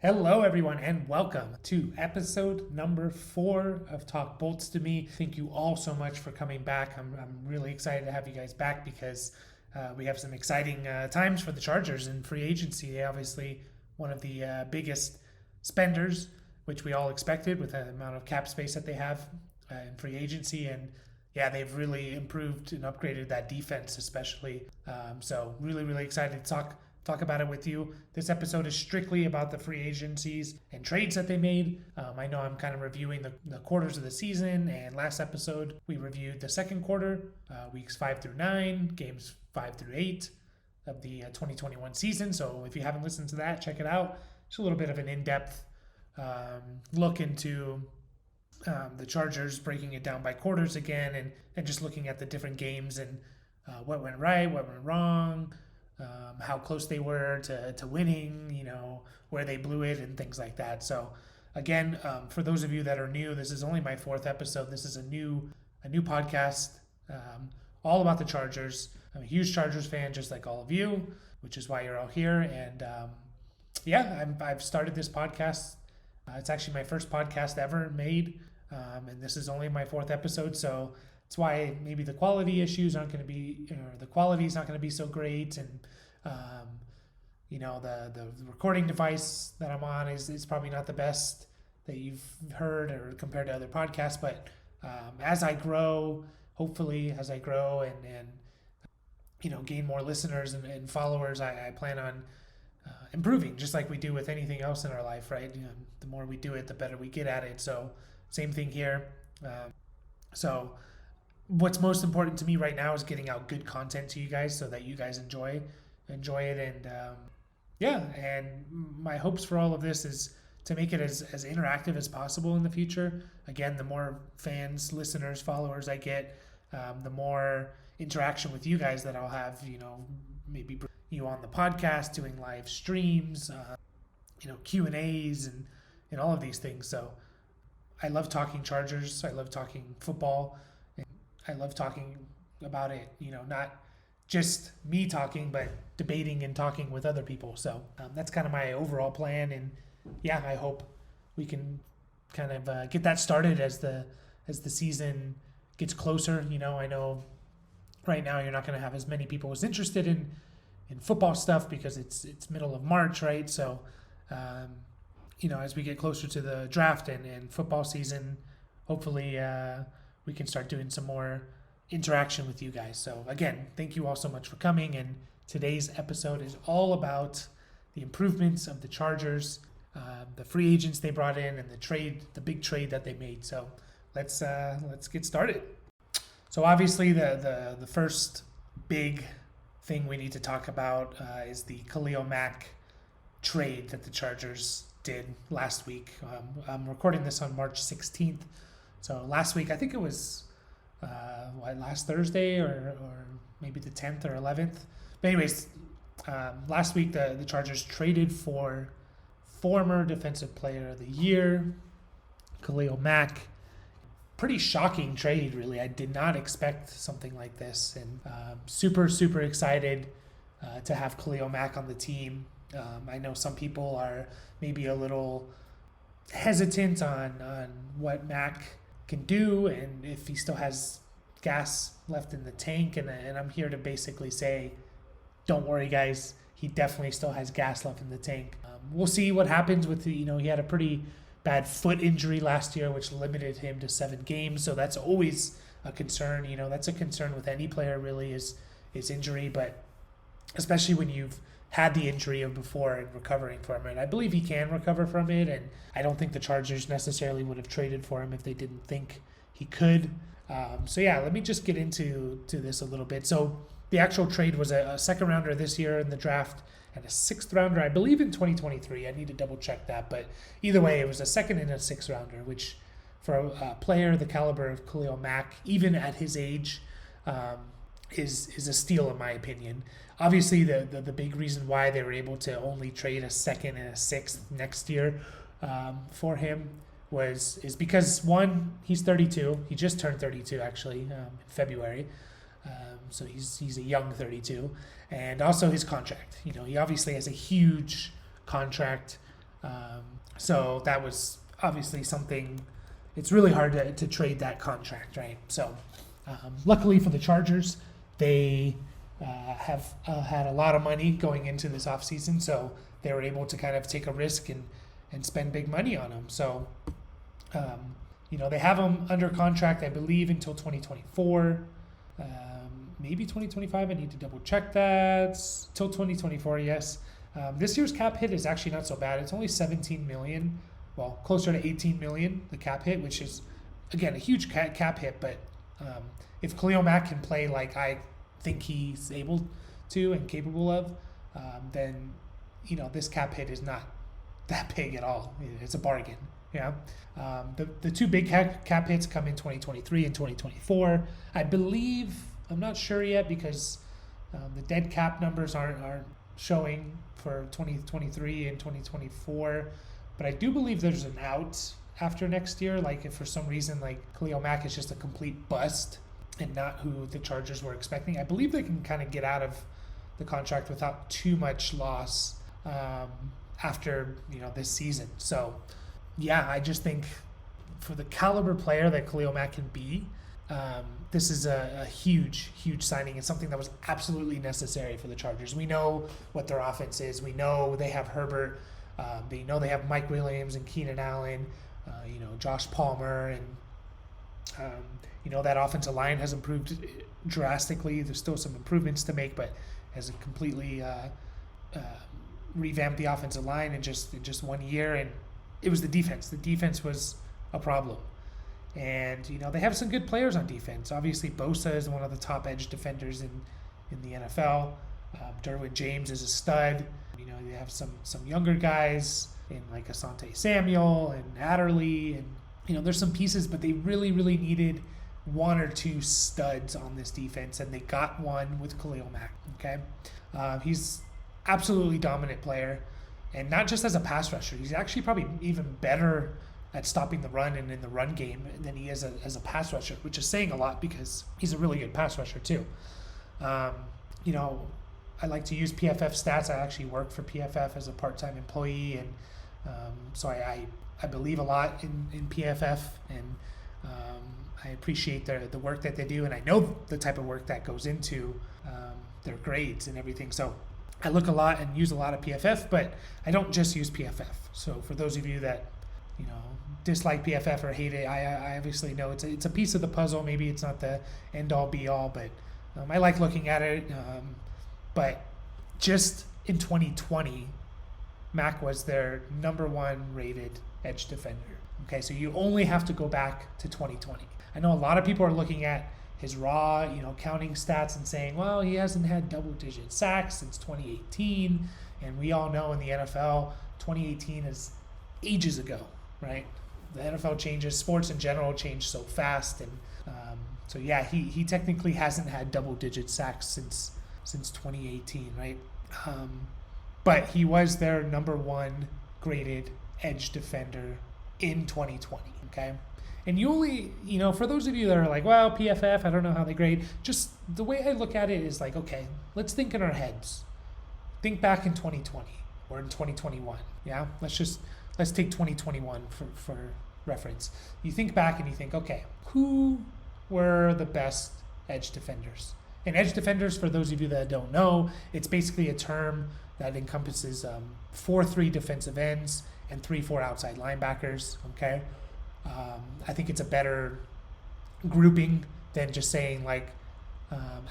Hello, everyone, and welcome to episode number 4 of Talk Bolts to Me. Thank you all so much for coming back. I'm really excited to have you guys back because we have some exciting times for the Chargers in free agency. Obviously, one of the biggest spenders, which we all expected with the amount of cap space that they have in free agency. And yeah, they've really improved and upgraded that defense, especially. So really excited to talk about it with you. This episode is strictly about the free agencies and trades that they made. I know I'm kind of reviewing the quarters of the season, and last episode we reviewed the second quarter, weeks 5 through 9, games 5 through 8 of the 2021 season. So if you haven't listened to that, check it out. It's a little bit of an in-depth look into the Chargers, breaking it down by quarters again, and just looking at the different games and what went right, what went wrong, how close they were to winning, where they blew it and things like that. So again, for those of you that are new, this is only my 4th episode. This is a new podcast, all about the Chargers. I'm a huge Chargers fan, just like all of you, which is why you're all here. And I've started this podcast. It's actually my first podcast ever made, and this is only my 4th episode. So that's why maybe the quality issues aren't going to be, or the quality is not going to be so great. And, the recording device that I'm on is probably not the best that you've heard or compared to other podcasts. But as I grow, hopefully as I grow and gain more listeners and followers, I plan on improving, just like we do with anything else in our life, right? The more we do it, the better we get at it. So same thing here. So what's most important to me right now is getting out good content to you guys so that you guys enjoy it. And my hopes for all of this is to make it as interactive as possible in the future. Again, the more fans, listeners, followers I get, the more interaction with you guys that I'll have, maybe you on the podcast, doing live streams, Q&As and all of these things. So I love talking Chargers. I love talking football. I love talking about it, not just me talking, but debating and talking with other people. So that's kind of my overall plan. And yeah, I hope we can kind of get that started as the season gets closer. I know right now you're not going to have as many people as interested in football stuff because it's middle of March, right? So, as we get closer to the draft and football season, hopefully we can start doing some more interaction with you guys. So again, thank you all so much for coming. And today's episode is all about the improvements of the Chargers, the free agents they brought in, and the big trade that they made. So let's get started. So obviously the first big thing we need to talk about is the Khalil Mack trade that the Chargers did last week. I'm recording this on March 16th. So last week, I think it was last Thursday or maybe the 10th or 11th. But anyways, last week the Chargers traded for former Defensive Player of the Year, Khalil Mack. Pretty shocking trade, really. I did not expect something like this, and super excited to have Khalil Mack on the team. I know some people are maybe a little hesitant on what Mack can do and if he still has gas left in the tank, and I'm here to basically say, don't worry, guys. He definitely still has gas left in the tank. We'll see what happens with he had a pretty bad foot injury last year, which limited him to 7 games. So that's always a concern. That's a concern with any player, really, is injury. But especially when you've had the injury before and recovering from it. I believe he can recover from it, and I don't think the Chargers necessarily would have traded for him if they didn't think he could. Let me just get into this a little bit. So the actual trade was a second rounder this year in the draft and a 6th rounder, I believe, in 2023. I need to double check that. But either way, it was a 2nd and a 6th rounder, which for a player the caliber of Khalil Mack, even at his age, is a steal in my opinion. Obviously, the big reason why they were able to only trade a 2nd and a 6th next year for him is because, one, he's 32. He just turned 32 actually in February. So he's a young 32, and also his contract. He obviously has a huge contract So that was obviously something. It's really hard to trade that contract, right? So luckily for the Chargers, they have had a lot of money going into this offseason, so they were able to kind of take a risk and spend big money on him. So, they have him under contract, I believe, until 2024. Maybe 2025. I need to double check that. Till 2024, yes. This year's cap hit is actually not so bad. It's only 17 million. Well, closer to 18 million, the cap hit, which is, again, a huge cap hit. But if Khalil Mack can play like I think he's able to and capable of, then, this cap hit is not that big at all. It's a bargain. Yeah. The two big cap hits come in 2023 and 2024. I believe, I'm not sure yet because the dead cap numbers aren't showing for 2023 and 2024. But I do believe there's an out after next year. Like if for some reason like Khalil Mack is just a complete bust and not who the Chargers were expecting, I believe they can kind of get out of the contract without too much loss after this season. So yeah, I just think for the caliber player that Khalil Mack can be, this is a huge signing and something that was absolutely necessary for the Chargers. We know what their offense is. We know they have Herbert. They know they have Mike Williams and Keenan Allen, Josh Palmer, and that offensive line has improved drastically. There's still some improvements to make, but has completely revamped the offensive line in just 1 year. And it was the defense. The defense was a problem. And, they have some good players on defense. Obviously, Bosa is one of the top edge defenders in the NFL. Derwin James is a stud. They have some younger guys in like Asante Samuel and Adderley. And, there's some pieces, but they really, really needed one or two studs on this defense. And they got one with Khalil Mack, okay? He's absolutely dominant player. And not just as a pass rusher. He's actually probably even better at stopping the run and in the run game than he is as a pass rusher, which is saying a lot because he's a really good pass rusher too. I like to use PFF stats. I actually work for PFF as a part-time employee, and so I believe a lot in PFF, and I appreciate the work that they do, and I know the type of work that goes into their grades and everything. So I look a lot and use a lot of PFF, but I don't just use PFF. So for those of you that dislike PFF or hate it, I obviously know it's a piece of the puzzle. Maybe it's not the end all be all, but I like looking at it. But just in 2020, Mack was their number one rated edge defender. Okay, so you only have to go back to 2020. I know a lot of people are looking at his raw, counting stats and saying, well, he hasn't had double-digit sacks since 2018. And we all know in the NFL, 2018 is ages ago, right? The NFL changes, sports in general change so fast. And so, yeah, he technically hasn't had double-digit sacks since 2018, right? But he was their number one graded edge defender in 2020, okay? And you only, for those of you that are like, well, PFF, I don't know how they grade, just the way I look at it is like, okay, let's think in our heads. Think back in 2020 or in 2021, yeah? Let's take 2021 for reference. You think back and you think, okay, who were the best edge defenders? And edge defenders, for those of you that don't know, it's basically a term that encompasses 4-3 defensive ends and 3-4 outside linebackers, okay? I think it's a better grouping than just saying like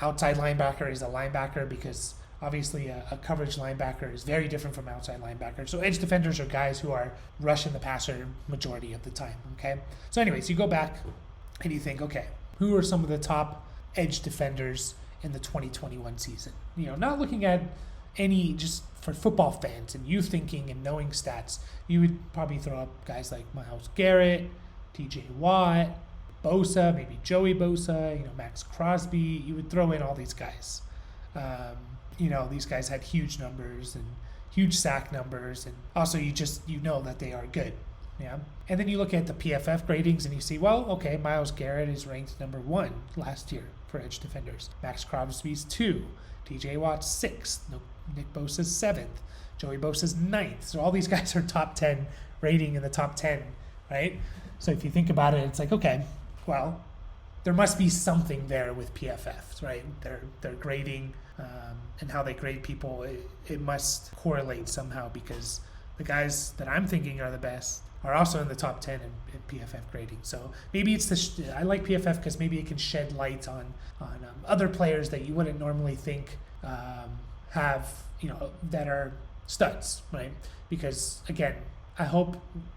outside linebacker is a linebacker, because obviously a coverage linebacker is very different from outside linebacker. So edge defenders are guys who are rushing the passer majority of the time, okay? So anyways, you go back and you think, okay, who are some of the top edge defenders in the 2021 season? Not looking at any, just for football fans and you thinking and knowing stats, you would probably throw up guys like Myles Garrett, TJ Watt, Bosa, maybe Joey Bosa, Max Crosby. You would throw in all these guys. These guys had huge numbers and huge sack numbers, and also you know that they are good. Yeah. And then you look at the PFF gradings and you see, well, okay, Myles Garrett is ranked number 1 last year for edge defenders. Max Crosby's 2. TJ Watt's 6th. Nick Bosa's 7th. Joey Bosa's 9th. So all these guys are top 10 rating in the top 10, right? So if you think about it, it's like, okay, well, there must be something there with PFF, right? Their grading and how they grade people, it must correlate somehow, because the guys that I'm thinking are the best are also in the top 10 in PFF grading. So maybe it's I like PFF because maybe it can shed light on other players that you wouldn't normally think have, that are studs, right? Because again, I hope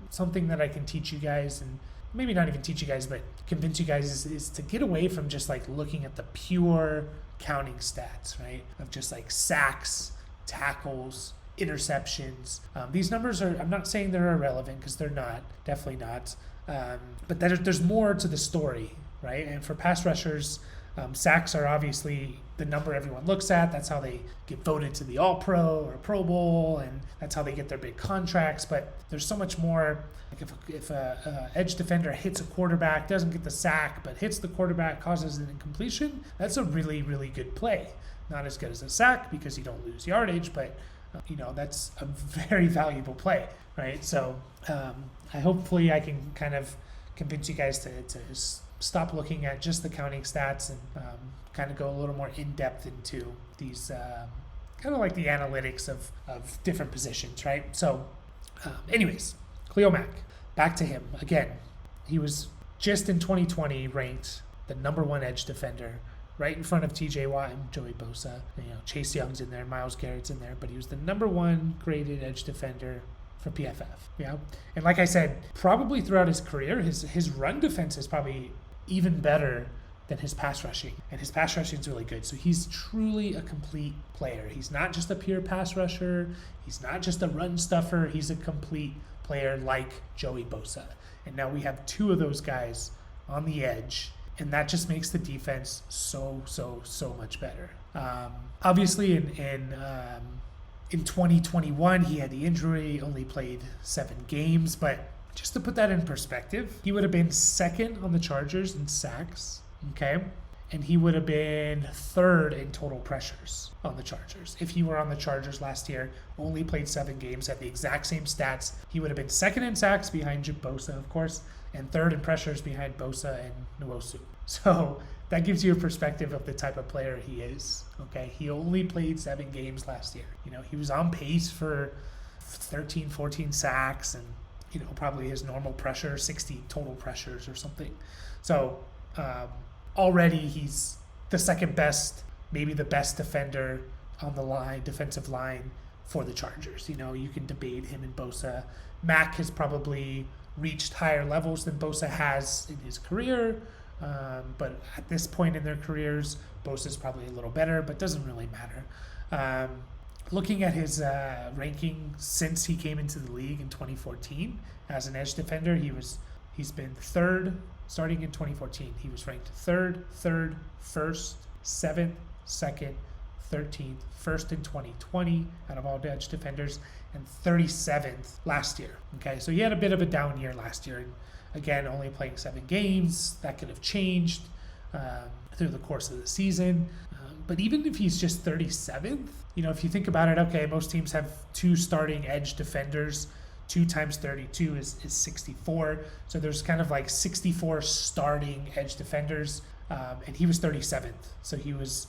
something that I can teach you guys, and maybe not even teach you guys, but convince you guys is to get away from just like looking at the pure counting stats, right? Of just like sacks, tackles, interceptions. These numbers I'm not saying they're irrelevant, because they're not, definitely not. But there's more to the story, right? And for pass rushers, sacks are obviously the number everyone looks at. That's how they get voted to the All-Pro or Pro Bowl, and that's how they get their big contracts. But there's so much more. Like if a edge defender hits a quarterback, doesn't get the sack, but hits the quarterback, causes an incompletion, that's a really, really good play. Not as good as a sack because you don't lose yardage, but that's a very valuable play, right? So hopefully I can kind of convince you guys to stop looking at just the counting stats and kind of go a little more in-depth into these kind of like the analytics of different positions, right? So anyways, Khalil Mack, back to him. Again, he was just in 2020 ranked the number 1 edge defender, right in front of TJ Watt and Joey Bosa. Chase Young's in there, Myles Garrett's in there, but he was the number 1 graded edge defender for PFF. Yeah. And like I said, probably throughout his career, his run defense is probably even better than his pass rushing. And his pass rushing is really good. So he's truly a complete player. He's not just a pure pass rusher. He's not just a run stuffer. He's a complete player like Joey Bosa. And now we have 2 of those guys on the edge, and that just makes the defense so much better. Obviously, in 2021, he had the injury, only played 7 games, but just to put that in perspective, he would have been 2nd on the Chargers in sacks, okay? And he would have been 3rd in total pressures on the Chargers. If he were on the Chargers last year, only played 7 games, had the exact same stats, he would have been 2nd in sacks behind Bosa, of course, and 3rd in pressures behind Bosa and Nwosu. So that gives you a perspective of the type of player he is, okay? He only played 7 games last year. He was on pace for 13, 14 sacks and, probably his normal pressure, 60 total pressures or something. So already he's the 2nd best, maybe the best defender on the defensive line for the Chargers. You can debate him and Bosa. Mack has probably reached higher levels than Bosa has in his career, but at this point in their careers, Bosa's probably a little better, but doesn't really matter. Looking at his ranking since he came into the league in 2014 as an edge defender, he's been 3rd starting in 2014. He was ranked 3rd, 1st, 7th, 2nd, 13th, 1st in 2020 out of all edge defenders, and 37th last year. Okay, so he had a bit of a down year last year. And again, only playing 7 games. That could have changed through the course of the season. But even if he's just 37th, if you think about it, okay, most teams have 2 starting edge defenders. 2 times 32 is 64. So there's kind of like 64 starting edge defenders. And he was 37th. So he was,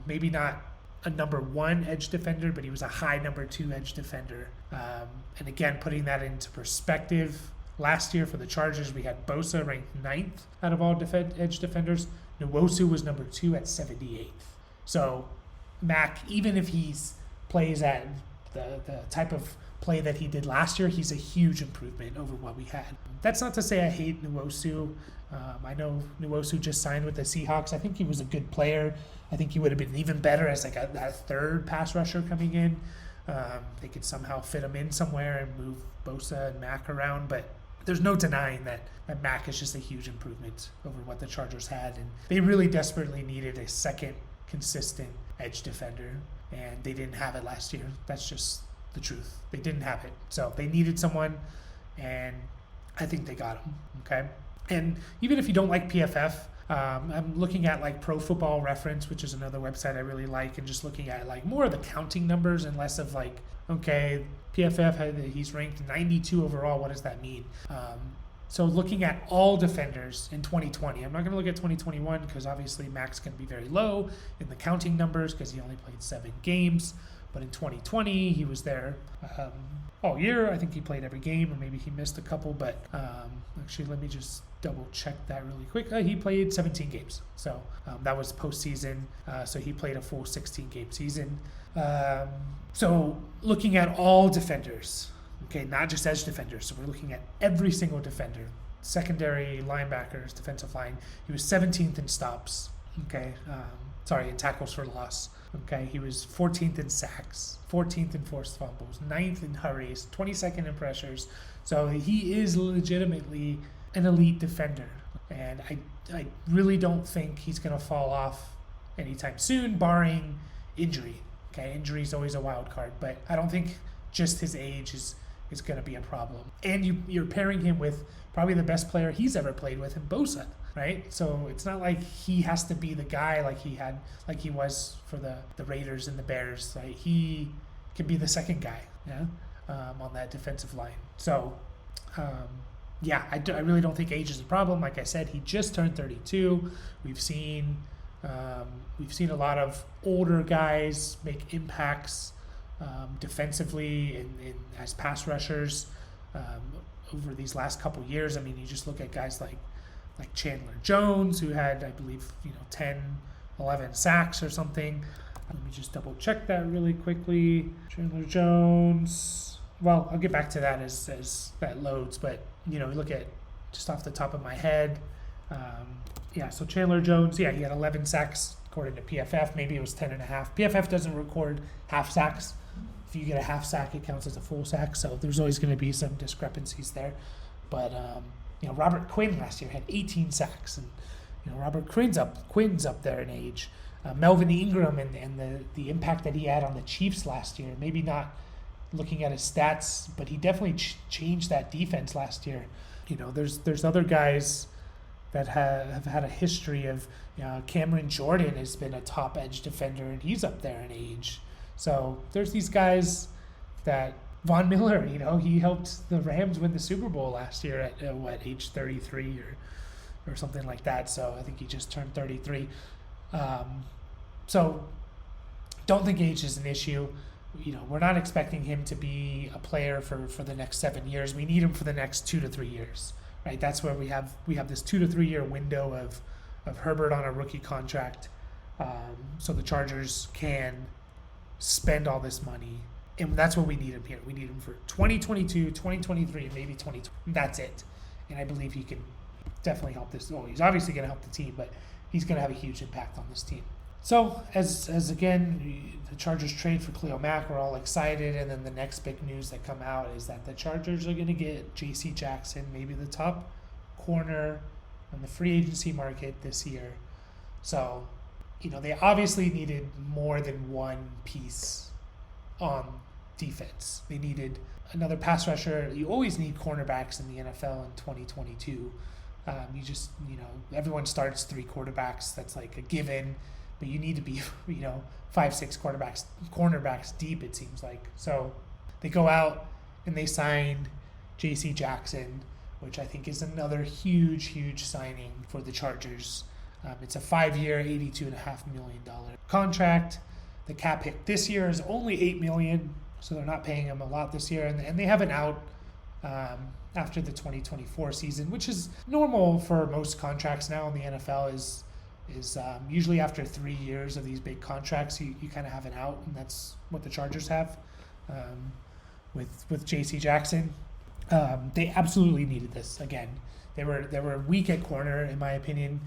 maybe not a number 1 edge defender, but he was a high number 2 edge defender. And again, putting that into perspective, last year for the Chargers, we had Bosa ranked 9th out of all edge defenders. Nwosu was number 2 at 78th. So Mack, even if he plays at the type of play that he did last year, he's a huge improvement over what we had. That's not to say I hate Nwosu. I know Nwosu just signed with the Seahawks. I think he was a good player. I think he would have been even better as like a 3rd pass rusher coming in. They could somehow fit him in somewhere and move Bosa and Mack around, but there's no denying that Mack is just a huge improvement over what the Chargers had, and they really desperately needed a 2nd consistent edge defender, and they didn't have it last year. That's just the truth. They didn't have it. So they needed someone, and I think they got him, okay? And even if you don't like PFF, I'm looking at like Pro Football Reference, which is another website I really like, and just looking at like more of the counting numbers and less of like, okay, PFF, he's ranked 92 overall. What does that mean? So looking at all defenders in 2020, I'm not going to look at 2021 because obviously Mac's going to be very low in the counting numbers because he only played 7 games. But in 2020, he was there all year. I think he played every game, or maybe he missed a couple. But actually, let me just double check that really quick. He played 17 games. So that was postseason. So he played a full 16-game season. So looking at all defenders, okay, not just edge defenders. So we're looking at every single defender, secondary, linebackers, defensive line. He was 17th in stops. Okay, in tackles for loss. Okay, he was 14th in sacks, 14th in forced fumbles, 9th in hurries, 22nd in pressures. So he is legitimately an elite defender. And I really don't think he's going to fall off anytime soon, barring injury. Okay, injury is always a wild card, but I don't think just his age is going to be a problem. And you're pairing him with probably the best player he's ever played with in Bosa, right? So it's not like he has to be the guy like he was for the Raiders and the Bears. Like he can be the second guy, on that defensive line. So, I really don't think age is a problem. Like I said, he just turned 32. We've seen a lot of older guys make impacts defensively and as pass rushers over these last couple years. I mean, you just look at guys like Chandler Jones, who had, I believe, 10, 11 sacks or something. Let me just double check that really quickly. Chandler Jones. Well, I'll get back to that as that loads, but look at just off the top of my head. So Chandler Jones, he had 11 sacks according to PFF. Maybe it was 10.5. PFF doesn't record half sacks. If you get a half sack, it counts as a full sack. So there's always going to be some discrepancies there. But Robert Quinn last year had 18 sacks, and Robert Quinn's up there in age. Melvin Ingram and the impact that he had on the Chiefs last year. Maybe not looking at his stats, but he definitely changed that defense last year. There's other guys that have had a history of. Cameron Jordan has been a top edge defender, and he's up there in age. So there's these guys that Von Miller, he helped the Rams win the Super Bowl last year at age 33 or something like that. So I think he just turned 33. So don't think age is an issue. We're not expecting him to be a player for the next 7 years. We need him for the next 2 to 3 years, right? That's where we have this 2 to 3 year window of Herbert on a rookie contract. So the Chargers can spend all this money. And that's what we need him here. We need him for 2022, 2023, and maybe 2020. That's it. And I believe he can definitely help this. Well, he's obviously going to help the team, but he's going to have a huge impact on this team. So, as again, the Chargers trade for Khalil Mack, we're all excited. And then the next big news that come out is that the Chargers are going to get J.C. Jackson, maybe the top corner on the free agency market this year. So, they obviously needed more than one piece on defense. They needed another pass rusher. You always need cornerbacks in the NFL in 2022. Everyone starts 3 quarterbacks. That's like a given, but you need to be, 5-6 cornerbacks deep, it seems like. So they go out and they signed J.C. Jackson, which I think is another huge, huge signing for the Chargers. It's a 5-year, $82.5 million contract. The cap hit this year is only $8 million, so they're not paying him a lot this year, and they have an out after the 2024 season, which is normal for most contracts now in the NFL. Is usually after 3 years of these big contracts, you kind of have an out, and that's what the Chargers have with J.C. Jackson. They absolutely needed this again. They were weak at corner, in my opinion.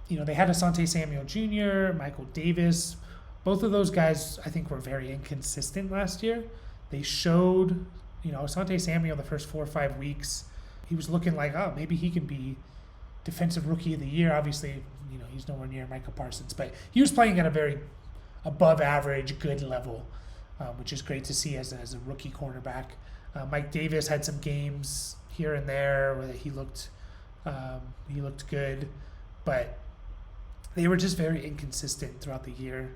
They had Asante Samuel Jr., Michael Davis. Both of those guys, I think, were very inconsistent last year. They showed, Asante Samuel the first 4 or 5 weeks, he was looking like, maybe he can be Defensive Rookie of the Year. Obviously, he's nowhere near Micah Parsons, but he was playing at a very above average, good level, which is great to see as a rookie cornerback. Mike Davis had some games here and there where he looked He looked good, but they were just very inconsistent throughout the year.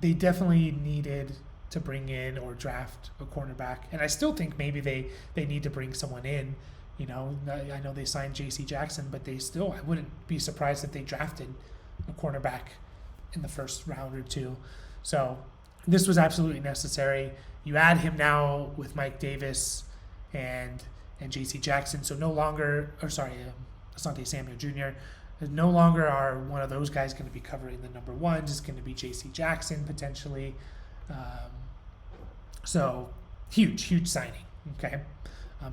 They definitely needed to bring in or draft a cornerback, and I still think maybe they need to bring someone in. You know, I know they signed J.C. Jackson, but I wouldn't be surprised if they drafted a cornerback in the first round or two. So this was absolutely necessary. You add him now with Mike Davis and J.C. Jackson, so Asante Samuel Jr. No longer are one of those guys going to be covering the number one. It's going to be J.C. Jackson potentially. So huge signing. Okay,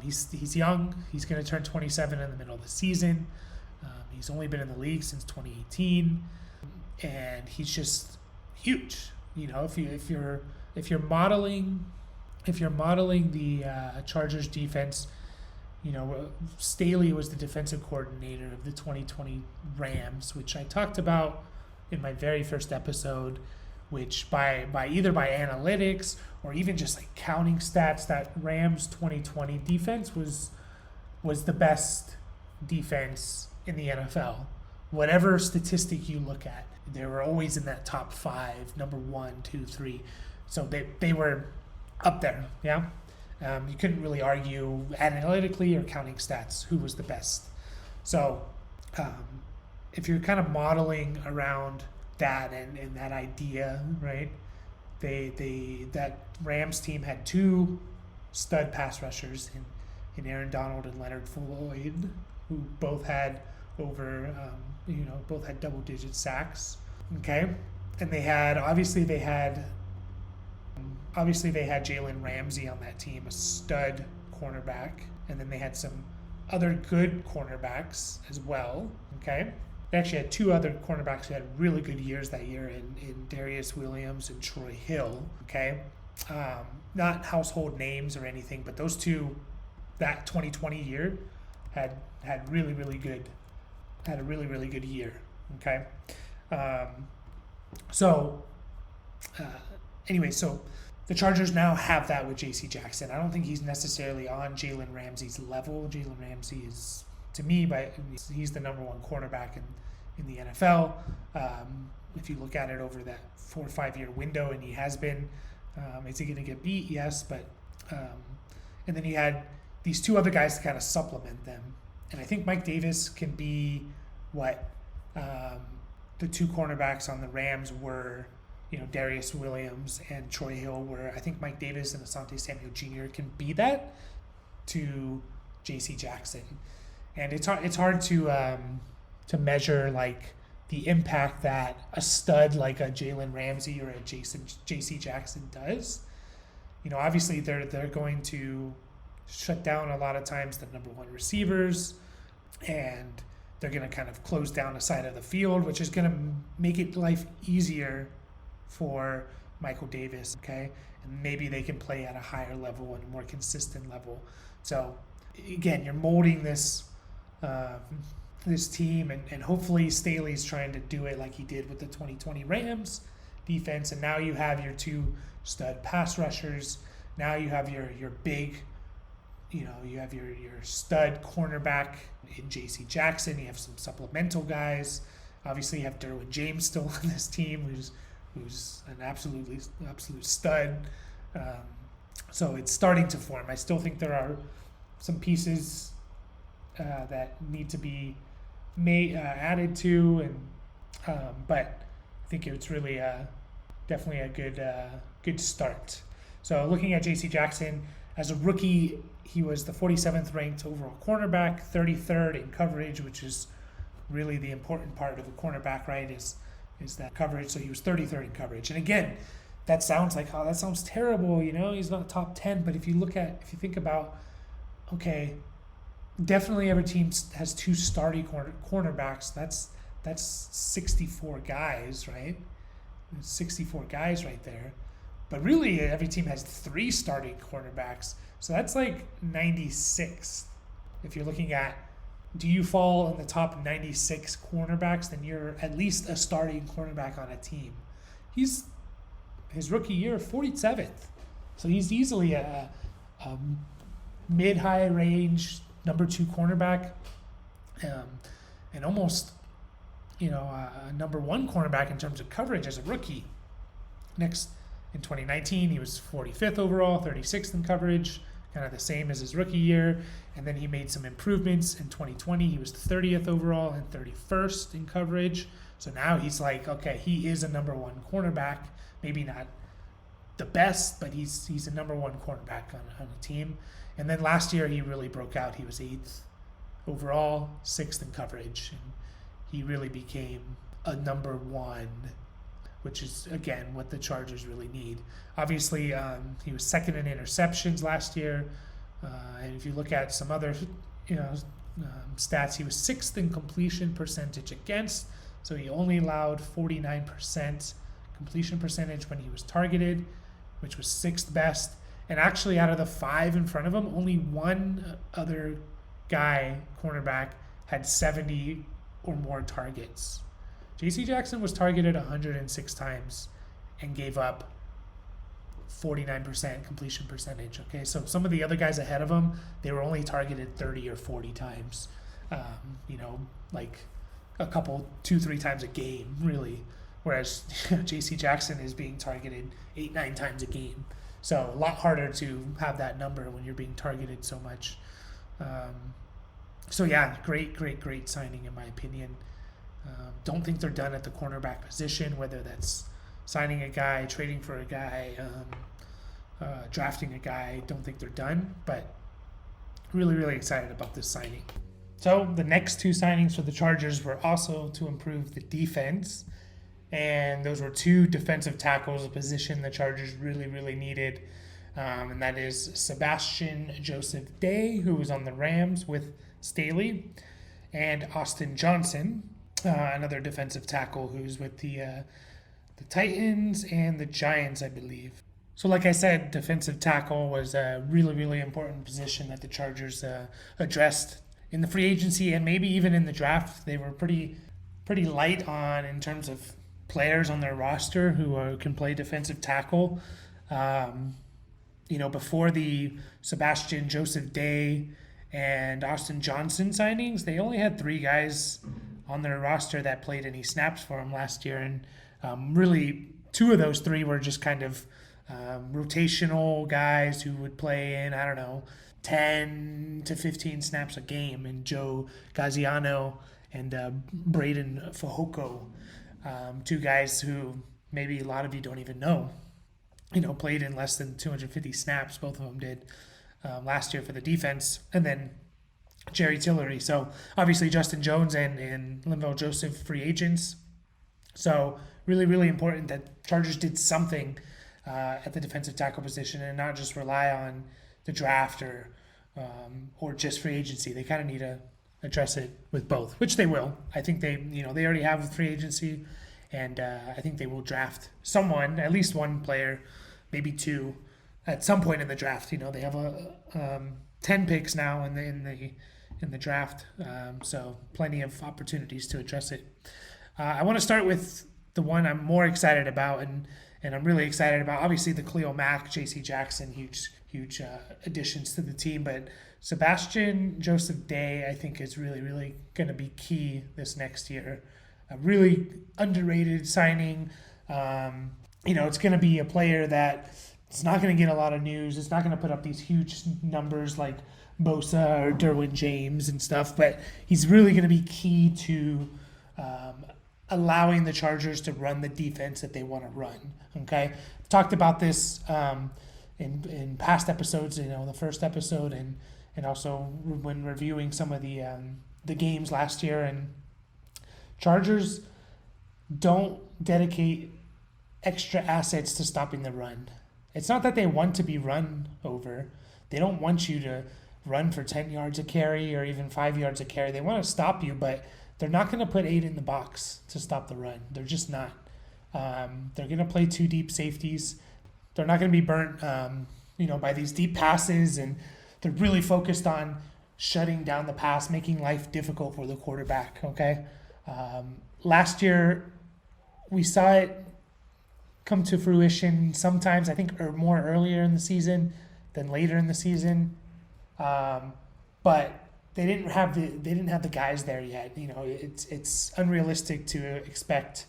he's young. He's going to turn 27 in the middle of the season. He's only been in the league since 2018, and he's just huge. You know, if you're modeling the Chargers defense, you know, Staley was the defensive coordinator of the 2020 Rams, which I talked about in my very first episode, which by either by analytics or even just like counting stats, that Rams 2020 defense was the best defense in the NFL. Whatever statistic you look at, they were always in that top 5, number 1, 2, 3. So they were up there, yeah. You couldn't really argue analytically or counting stats who was the best. So if you're kind of modeling around that and that idea, right? That Rams team had 2 stud pass rushers in Aaron Donald and Leonard Floyd, who both had both had double-digit sacks. Okay, and they had Jalen Ramsey on that team, a stud cornerback, and then they had some other good cornerbacks as well. Okay, they actually had 2 other cornerbacks who had really good years that year in Darius Williams and Troy Hill. Okay, not household names or anything, but those 2, that 2020 year had a really good year. Okay, so the Chargers now have that with J.C. Jackson. I don't think he's necessarily on Jalen Ramsey's level. Jalen Ramsey is, to me, he's the number 1 cornerback in the NFL. If you look at it over that 4 or 5 year window, and he has been, is he going to get beat? Yes, but and then you had these 2 other guys to kind of supplement them. And I think Mike Davis can be what the 2 cornerbacks on the Rams were. You know, Darius Williams and Troy Hill were. I think Mike Davis and Asante Samuel Jr. can be that to J.C. Jackson, and it's hard to measure like the impact that a stud like a Jalen Ramsey or a J.C. Jackson does. You know, obviously they're going to shut down a lot of times the number 1 receivers, and they're going to kind of close down a side of the field, which is going to make it life easier for Michael Davis, okay? And maybe they can play at a higher level and a more consistent level. So, again, you're molding this team, and hopefully Staley's trying to do it like he did with the 2020 Rams defense, and now you have your 2 stud pass rushers. Now you have your big, you have your stud cornerback in J.C. Jackson. You have some supplemental guys. Obviously, you have Derwin James still on this team, who's an absolute stud. So it's starting to form. I still think there are some pieces that need to be added to, but I think it's really definitely a good start. So looking at J.C. Jackson, as a rookie, he was the 47th ranked overall cornerback, 33rd in coverage, which is really the important part of a cornerback, right? Is that coverage. So he was 33rd in coverage. And again, that sounds terrible, he's not top 10. But if you think about, okay, definitely every team has 2 starting cornerbacks. That's 64 guys, right? 64 guys right there. But really, every team has 3 starting cornerbacks. So that's like 96th. If you're looking at, do you fall in the top 96 cornerbacks, then you're at least a starting cornerback on a team. His rookie year, 47th. So he's easily a mid-high range number 2 cornerback. um, and almost, a number one cornerback in terms of coverage as a rookie. Next, in 2019, he was 45th overall, 36th in coverage, kind of the same as his rookie year. And then he made some improvements in 2020. He was 30th overall and 31st in coverage. So now he's like, okay, he is a number one cornerback. Maybe not the best, but he's a number one cornerback on a team. And then last year he really broke out. He was 8th overall, 6th in coverage. And he really became a number one, which is, again, what the Chargers really need. Obviously, he was second in interceptions last year. And if you look at some other stats, he was 6th in completion percentage against. So he only allowed 49% completion percentage when he was targeted, which was 6th best. And actually, out of the 5 in front of him, only one other guy, cornerback, had 70 or more targets. J.C. Jackson was targeted 106 times and gave up 49% completion percentage. Okay, so some of the other guys ahead of him, they were only targeted 30 or 40 times. Like a couple, 2-3 times a game, really. Whereas J.C. Jackson is being targeted 8-9 times a game. So a lot harder to have that number when you're being targeted so much. Great signing in my opinion. Don't think they're done at the cornerback position, whether that's signing a guy, trading for a guy, drafting a guy. Don't think they're done, but really, really excited about this signing. So the next 2 signings for the Chargers were also to improve the defense, and those were 2 defensive tackles, a position the Chargers really, really needed, and that is Sebastian Joseph Day, who was on the Rams with Staley, and Austin Johnson, another defensive tackle who's with the Titans and the Giants, I believe. So like I said, defensive tackle was a really, really important position that the Chargers addressed in the free agency and maybe even in the draft. They were pretty light on in terms of players on their roster who can play defensive tackle. Before the Sebastian Joseph Day and Austin Johnson signings, they only had 3 guys on their roster that played any snaps for them last year. And really, 2 of those 3 were just kind of rotational guys who would play in, 10 to 15 snaps a game. And Joe Gaziano and Braden Fajoko, 2 guys who maybe a lot of you don't even know, played in less than 250 snaps. Both of them did last year for the defense. And then Jerry Tillery. So obviously Justin Jones and Linval Joseph, free agents. So really, really important that Chargers did something at the defensive tackle position and not just rely on the draft or just free agency. They kind of need to address it with both, which they will. I think they already have a free agency, and I think they will draft someone, at least one player, maybe 2, at some point in the draft. They have 10 picks now in the draft, so plenty of opportunities to address it. I want to start with the one I'm more excited about, and I'm really excited about. Obviously, the Khalil Mack, J.C. Jackson, huge additions to the team, but Sebastian Joseph Day, I think, is really, really going to be key this next year. A really underrated signing. It's going to be a player that it's not going to get a lot of news. It's not going to put up these huge numbers like Bosa or Derwin James and stuff, but he's really going to be key to allowing the Chargers to run the defense that they want to run. Okay, I've talked about this in past episodes. The first episode and also when reviewing some of the games last year. And Chargers don't dedicate extra assets to stopping the run. It's not that they want to be run over. They don't want you to run for 10 yards a carry or even 5 yards a carry. They want to stop you, but they're not going to put 8 in the box to stop the run. They're just not. They're going to play 2 deep safeties. They're not going to be burnt, by these deep passes, and they're really focused on shutting down the pass, making life difficult for the quarterback. Okay. Last year, we saw it come to fruition sometimes, I think, or more earlier in the season than later in the season. But they didn't have the guys there yet. You know, it's unrealistic to expect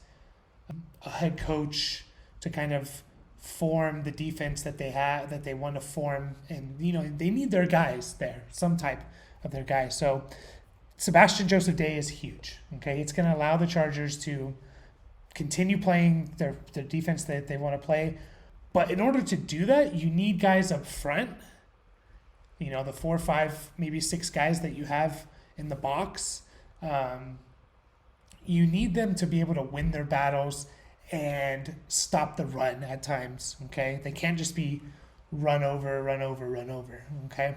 a head coach to kind of form the defense that they want to form, and you know they need their guys there, some type of their guys. So Sebastian Joseph Day is huge. Okay, it's going to allow the Chargers to continue playing their defense that they want to play, but in order to do that, you need guys up front. You know, the 4, 5, maybe 6 guys that you have in the box. You need them to be able to win their battles and stop the run at times, okay? They can't just be run over, okay?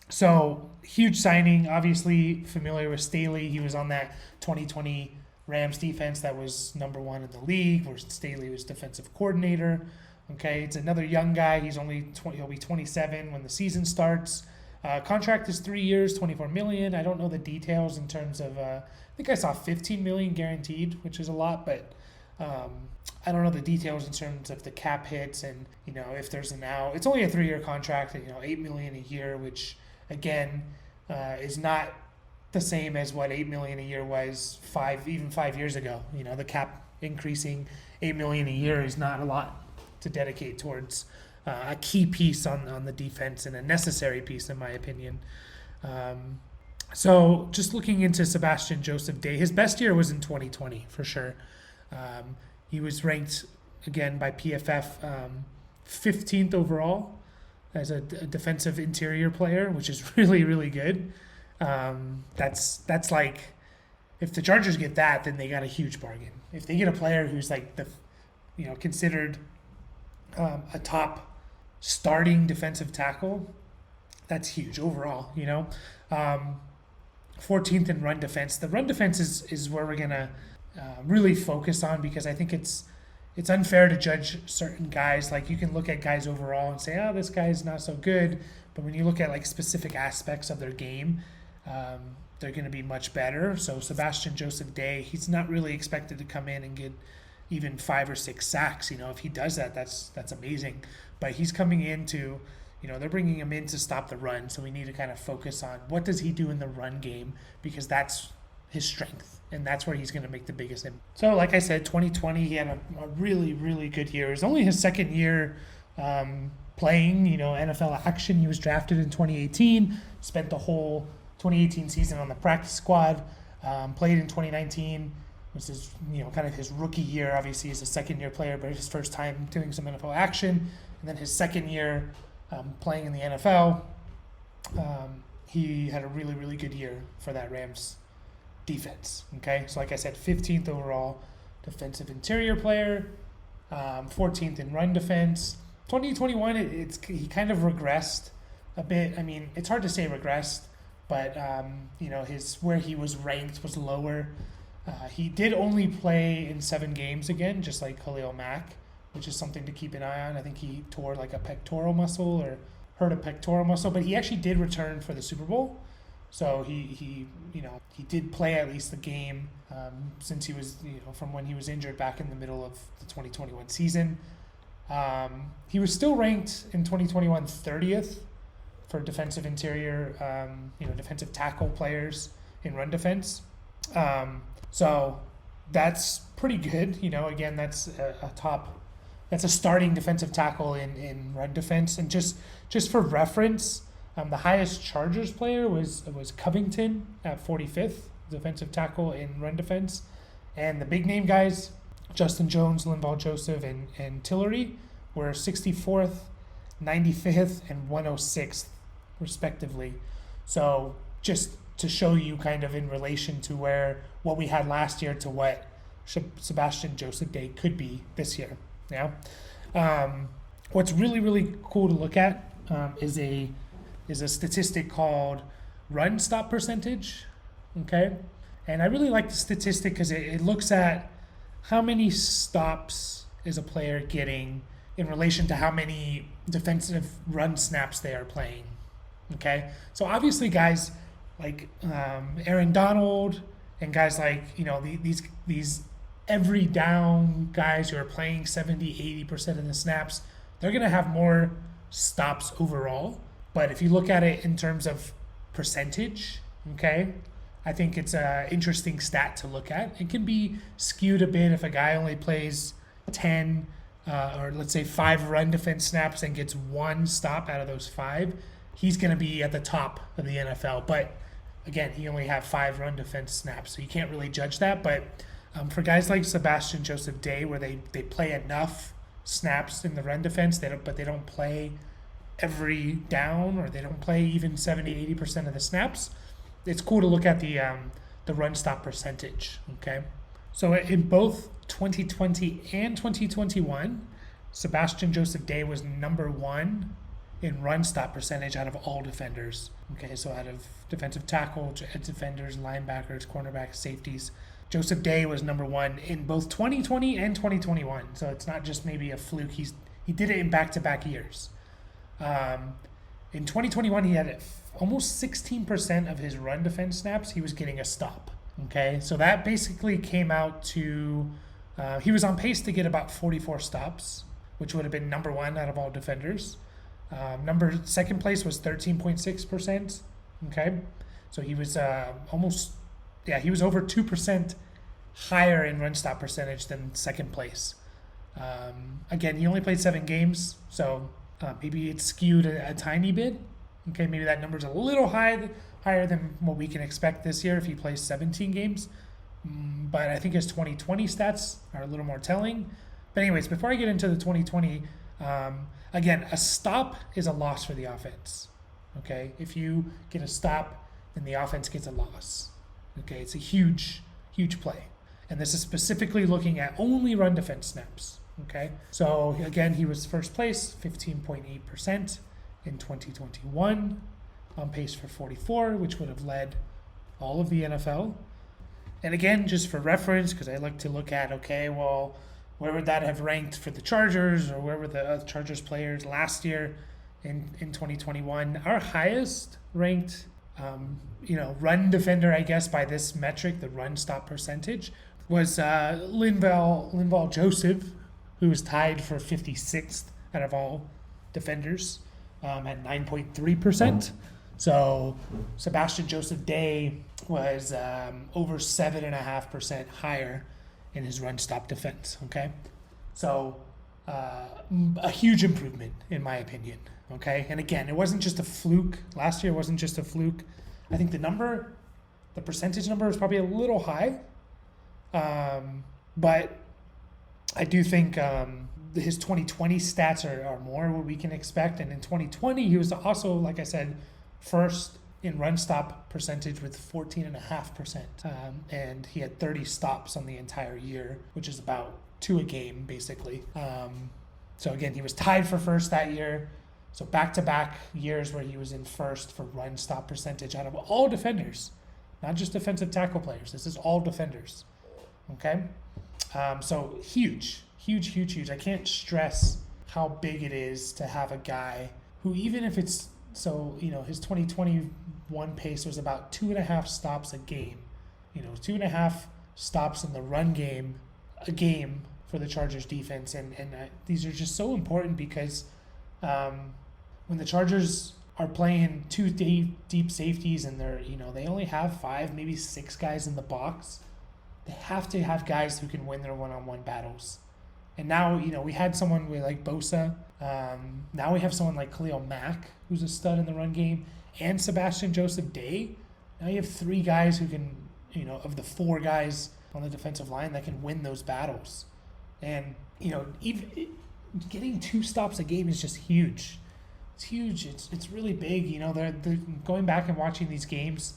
So, huge signing. Obviously, familiar with Staley. He was on that 2020 Rams defense that was number 1 in the league, where Staley was defensive coordinator. Okay, it's another young guy. He'll be 27 when the season starts. Contract is 3 years, $24 million. I don't know the details in terms of. I think I saw $15 million guaranteed, which is a lot, but I don't know the details in terms of the cap hits and you know if there's an out. It's only a 3-year contract, you know, $8 million a year, which again is not the same as what $8 million a year was 5 years ago. You know, the cap increasing $8 million a year is not a lot to dedicate towards a key piece on the defense and a necessary piece, in my opinion. So just looking into Sebastian Joseph Day, his best year was in 2020 for sure. He was ranked again by PFF 15th overall as a defensive interior player, which is really, really good. That's like, if the Chargers get that, then they got a huge bargain. If they get a player who's like considered a top starting defensive tackle, that's huge overall, you know. 14th in run defense. The run defense is where we're going to really focus on, because I think it's unfair to judge certain guys. Like, you can look at guys overall and say, oh, this guy's not so good. But when you look at like specific aspects of their game, they're going to be much better. So Sebastian Joseph Day, he's not really expected to come in and get even 5 or 6 sacks. You know, if he does that, that's amazing. But he's coming in to, you know, they're bringing him in to stop the run. So we need to kind of focus on what does he do in the run game, because that's his strength, and that's where he's going to make the biggest impact. So like I said, 2020, he had a really, really good year. It was only his second year playing, you know, NFL action. He was drafted in 2018, spent the whole 2018 season on the practice squad, played in 2019. This is, you know, kind of his rookie year. Obviously, he's a second-year player, but his first time doing some NFL action. And then his second year playing in the NFL, he had a really, really good year for that Rams defense. Okay, so like I said, 15th overall defensive interior player, 14th in run defense. 2021, he kind of regressed a bit. I mean, it's hard to say regressed, but you know, where he was ranked was lower. He did only play in 7 games again, just like Khalil Mack, which is something to keep an eye on. I think he tore like a pectoral muscle or hurt a pectoral muscle, but he actually did return for the Super Bowl. So he did play at least the game since he was, you know, from when he was injured back in the middle of the 2021 season. He was still ranked in 2021 30th for defensive interior, defensive tackle players in run defense. So that's pretty good. You know, again, that's a starting defensive tackle in run defense. And just for reference, the highest Chargers player was Covington at 45th, defensive tackle in run defense. And the big name guys, Justin Jones, Linval Joseph, and Tillery, were 64th, 95th, and 106th, respectively. So just to show you kind of in relation to what we had last year to what Sebastian Joseph Day could be this year. Yeah. What's really, really cool to look at is a statistic called run stop percentage. Okay. And I really like the statistic because it looks at how many stops is a player getting in relation to how many defensive run snaps they are playing. Okay. So obviously guys like Aaron Donald and guys like, you know, these every down guys who are playing 70-80% of the snaps, they're going to have more stops overall. But if you look at it in terms of percentage. Okay, I think it's an interesting stat to look at. It can be skewed a bit if a guy only plays 10 or let's say 5 run defense snaps and gets 1 stop out of those 5. He's going to be at the top of the NFL. But again, he only had 5 run defense snaps, so you can't really judge that. But for guys like Sebastian Joseph Day, where they play enough snaps in the run defense, but they don't play every down, or they don't play even 70-80% of the snaps, it's cool to look at the run stop percentage. Okay, so in both 2020 and 2021, Sebastian Joseph Day was number 1 in run stop percentage out of all defenders. Okay, so out of defensive tackle, defenders, linebackers, cornerbacks, safeties, Joseph Day was number 1 in both 2020 and 2021. So it's not just maybe a fluke. He did it in back-to-back years. In 2021, he had almost 16% of his run defense snaps. He was getting a stop. Okay, so that basically came out to he was on pace to get about 44 stops, which would have been number 1 out of all defenders. Second place was 13.6%. Okay, so he was he was over 2% higher in run stop percentage than second place. Again, he only played 7 games, so maybe it's skewed a tiny bit. Okay, maybe that number's a little higher than what we can expect this year if he plays 17 games. But I think his 2020 stats are a little more telling. But anyways, before I get into the 2020, again, a stop is a loss for the offense. Okay, if you get a stop, then the offense gets a loss. Okay, it's a huge, huge play. And this is specifically looking at only run defense snaps. Okay, so again, he was first place, 15.8% in 2021, on pace for 44, which would have led all of the NFL. And again, just for reference, because I like to look at, okay, well, where would that have ranked for the Chargers, or where were the Chargers players last year in 2021? Our highest ranked, run defender, I guess, by this metric, the run stop percentage, was Linval Joseph, who was tied for 56th out of all defenders at 9.3%. So Sebastian Joseph Day was over 7.5% higher in his run stop defense. Okay, so a huge improvement in my opinion. Okay, and again, it wasn't just a fluke. Last year wasn't just a fluke. I think the percentage number was probably a little high, but I do think his 2020 stats are more what we can expect. And in 2020, he was also, like I said, first in run stop percentage with 14.5%. And he had 30 stops on the entire year, which is about 2 a game, basically. So again, he was tied for first that year. So back-to-back years where he was in first for run stop percentage out of all defenders, not just defensive tackle players. This is all defenders. Okay? So huge. I can't stress how big it is to have a guy who, even if it's, his 2021 pace was about 2.5 stops a game. 2.5 stops in the run game, a game for the Chargers defense. And these are just so important because when the Chargers are playing 2 deep safeties and they only have 5, maybe 6 guys in the box, they have to have guys who can win their one-on-one battles. And now, we had someone like Bosa. Now we have someone like Khalil Mack, who's a stud in the run game, and Sebastian Joseph Day. Now you have 3 guys who can, of the 4 guys on the defensive line that can win those battles. And, even getting 2 stops a game is just huge. It's huge. It's really big. They're going back and watching these games.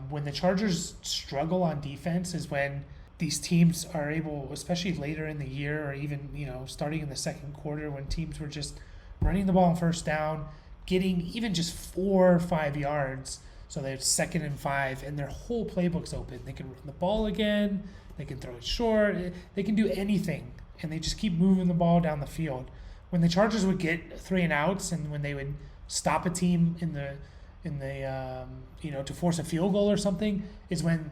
When the Chargers struggle on defense is when these teams are able, especially later in the year or even, starting in the second quarter, when teams were just running the ball on first down, getting even just 4 or 5 yards. So they're 2nd and 5 and their whole playbook's open. They can run the ball again. They can throw it short. They can do anything. And they just keep moving the ball down the field. When the Chargers would get 3 and outs and when they would stop a team in the to force a field goal or something, is when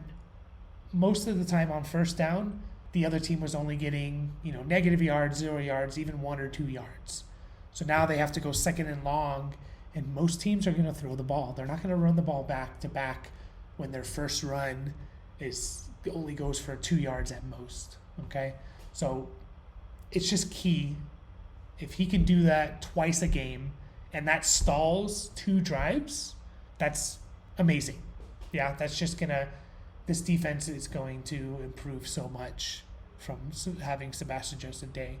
most of the time on first down, the other team was only getting, negative yards, 0 yards, even 1 or 2 yards. So now they have to go 2nd and long And most teams are going to throw the ball. They're not going to run the ball back to back when their first run is only goes for 2 yards at most. Okay, so it's just key. If he can do that twice a game and that stalls 2 drives, that's amazing. Yeah, that's just gonna. This defense is going to improve so much from having Sebastian Joseph Day,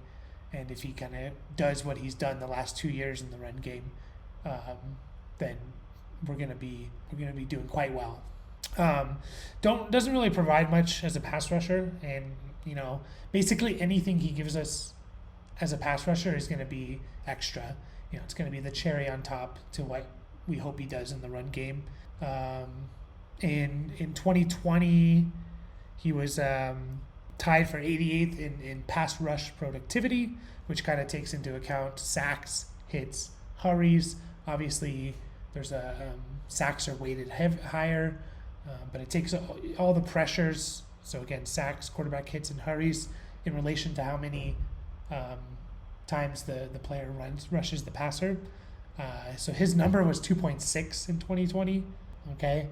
and if he kind of does what he's done the last 2 years in the run game, then we're gonna be doing quite well. Doesn't really provide much as a pass rusher, and basically anything he gives us as a pass rusher is going to be extra. It's going to be the cherry on top to what we hope he does in the run game. In 2020, he was tied for 88th in pass rush productivity, which kind of takes into account sacks, hits, hurries. Obviously, there's sacks are weighted higher, but it takes all the pressures. So again, sacks, quarterback hits, and hurries in relation to how many times the player rushes the passer. So his number was 2.6 in 2020. Okay,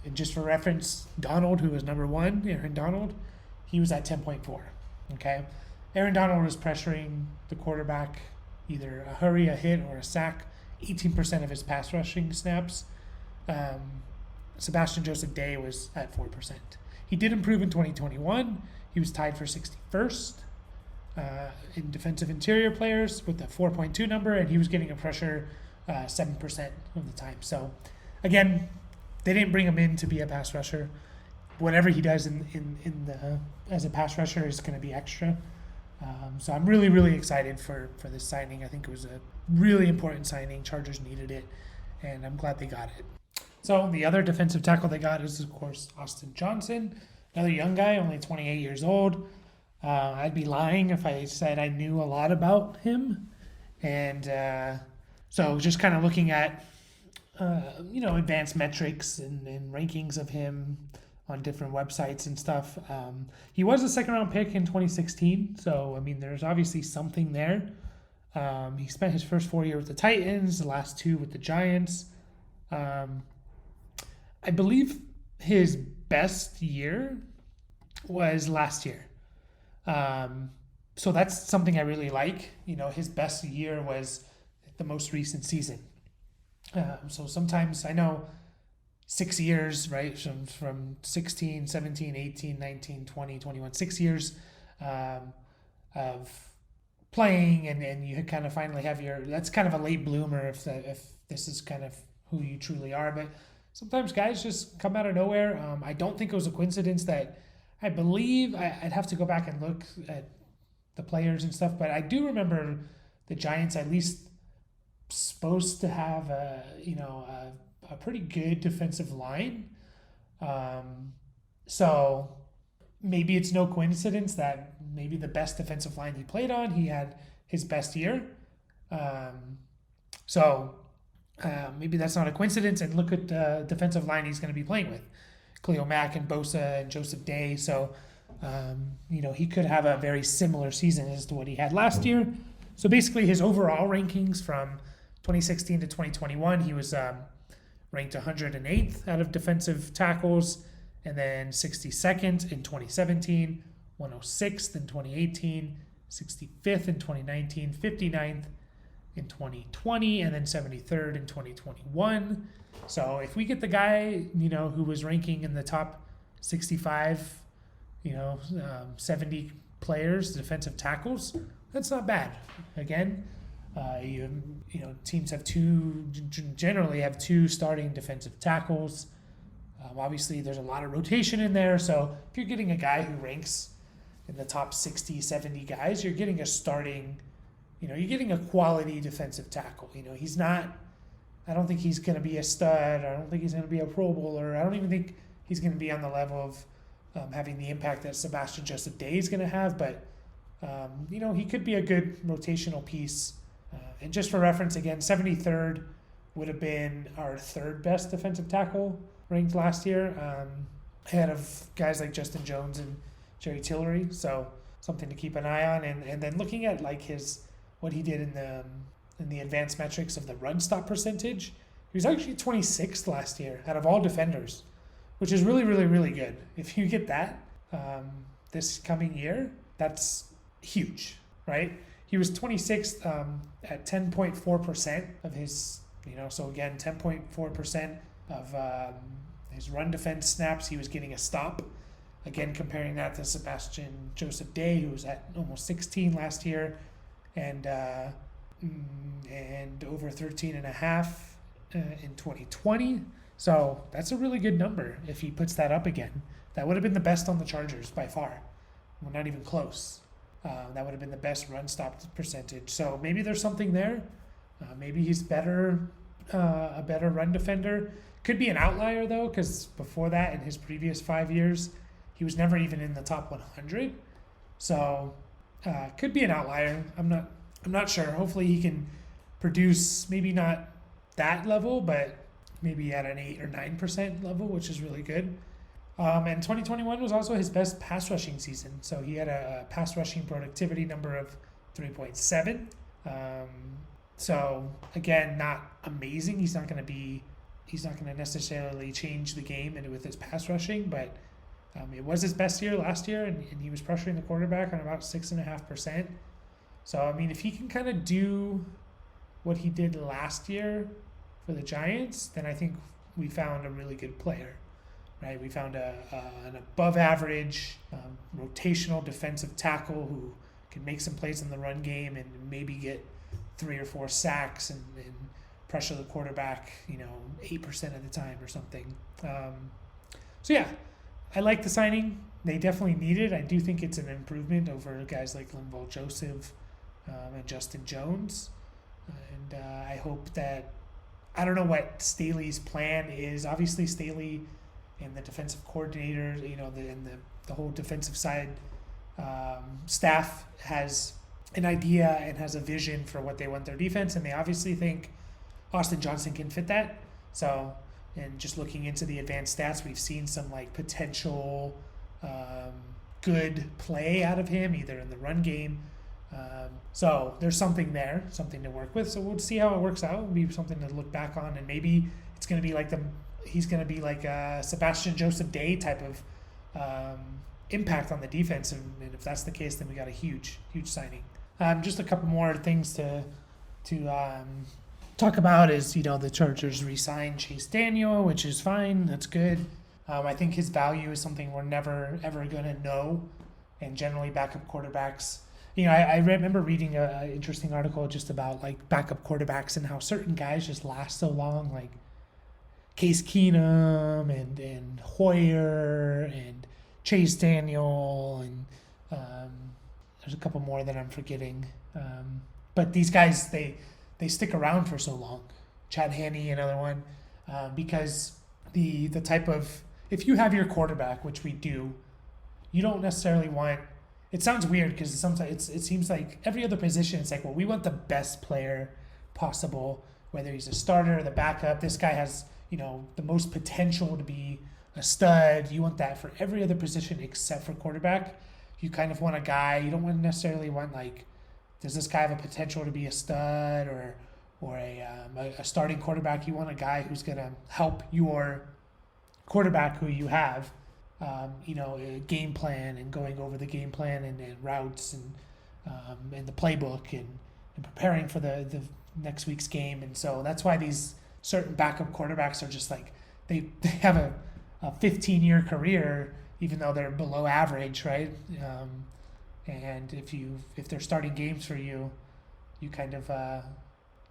and just for reference, Donald, who was number 1, Aaron Donald, he was at 10.4. Okay, Aaron Donald was pressuring the quarterback, either a hurry, a hit, or a sack, 18% of his pass rushing snaps. Sebastian Joseph Day was at 4%. He did improve in 2021. He was tied for 61st in defensive interior players with a 4.2 number, and he was getting a pressure 7% of the time. So, again, they didn't bring him in to be a pass rusher. Whatever he does as a pass rusher is going to be extra. So I'm really, really excited for this signing. I think it was a really important signing. Chargers needed it, and I'm glad they got it. So the other defensive tackle they got is, of course, Austin Johnson, another young guy, only 28 years old. I'd be lying if I said I knew a lot about him. And so just kind of looking at, advanced metrics and rankings of him on different websites and stuff. He was a 2nd-round pick in 2016. So, I mean, there's obviously something there. He spent his first 4 years with the Titans, the last 2 with the Giants. I believe his best year was last year. So that's something I really like. His best year was the most recent season. So sometimes I know 6 years, right? From 16, 17, 18, 19, 20, 21, 6 years of playing, and you kind of finally have that's kind of a late bloomer if this is kind of who you truly are. But sometimes guys just come out of nowhere. I don't think it was a coincidence that I believe I'd have to go back and look at the players and stuff, but I do remember the Giants at least supposed to have a pretty good defensive line. So maybe it's no coincidence that maybe the best defensive line he played on, he had his best year. Maybe that's not a coincidence. And look at the defensive line he's going to be playing with. Khalil Mack and Bosa and Joseph Day. So, he could have a very similar season as to what he had last year. So basically his overall rankings from 2016 to 2021, he was ranked 108th out of defensive tackles, and then 62nd in 2017, 106th in 2018, 65th in 2019, 59th in 2020, and then 73rd in 2021. So if we get the guy, who was ranking in the top 65, 70 players, defensive tackles, that's not bad. Again, teams generally have 2 starting defensive tackles. Obviously, there's a lot of rotation in there. So if you're getting a guy who ranks in the top 60, 70 guys, you're getting a starting, you're getting a quality defensive tackle. He's not, I don't think he's going to be a stud. I don't think he's going to be a Pro Bowler. I don't even think he's going to be on the level of having the impact that Sebastian Joseph Day is going to have. But, he could be a good rotational piece. And just for reference, again, 73rd would have been our 3rd best defensive tackle ranked last year, ahead of guys like Justin Jones and Jerry Tillery. So something to keep an eye on. And then looking at what he did in the in the advanced metrics of the run stop percentage. He was actually 26th last year out of all defenders, which is really, really, really good. If you get that this coming year, that's huge, right? He was 26th at 10.4% of his, so again, 10.4% of his run defense snaps. He was getting a stop. Again, comparing that to Sebastian Joseph Day, who was at almost 16 last year, and over 13 and a half in 2020. So that's a really good number if he puts that up again. That would have been the best on the Chargers by far. We're not even close. That would have been the best run stop percentage. So maybe there's something there. Maybe he's a better run defender. Could be an outlier though, because before that, in his previous 5 years, he was never even in the top 100. So could be an outlier. I'm not sure. Hopefully he can produce maybe not that level, but maybe at an 8 or 9% level, which is really good. And 2021 was also his best pass rushing season. So he had a pass rushing productivity number of 3.7. So again, not amazing. He's not going to necessarily change the game with his pass rushing, but it was his best year last year, and he was pressuring the quarterback on about 6.5%. So, I mean, if he can kind of do what he did last year for the Giants, then I think we found a really good player, right? We found an above-average, rotational defensive tackle who can make some plays in the run game and maybe get 3 or 4 sacks and pressure the quarterback, 8% of the time or something. So, yeah, I like the signing. They definitely need it. I do think it's an improvement over guys like Linval Joseph and Justin Jones. And I hope that, I don't know what Staley's plan is. Obviously, Staley and the defensive coordinator, the whole defensive side staff has an idea and has a vision for what they want their defense, and they obviously think Austin Johnson can fit that. So, and just looking into the advanced stats, we've seen some potential good play out of him, either in the run game. So there's something there, something to work with. So we'll see how it works out. It'll be something to look back on, and maybe it's going to be he's going to be like a Sebastian Joseph Day type of impact on the defense. And if that's the case, then we got a huge, huge signing. Just a couple more things to talk about is, the Chargers re-signed Chase Daniel, which is fine. That's good. I think his value is something we're never, ever going to know. And generally backup quarterbacks, I remember reading an interesting article just about backup quarterbacks and how certain guys just last so long, like Case Keenum and Hoyer and Chase Daniel, and there's a couple more that I'm forgetting. But these guys, they stick around for so long. Chad Henne, another one, because the type of, if you have your quarterback, which we do, you don't necessarily want, it sounds weird because sometimes it seems like every other position, it's like, well, we want the best player possible, whether he's a starter or the backup. This guy has, the most potential to be a stud. You want that for every other position except for quarterback. You kind of want a guy, you don't necessarily want does this guy have a potential to be a stud or a starting quarterback? You want a guy who's going to help your quarterback who you have, a game plan and going over the game plan and routes and the playbook and preparing for the next week's game. And so that's why these certain backup quarterbacks are just they have a 15-year career, even though they're below average, right? And if they're starting games for you, you kind of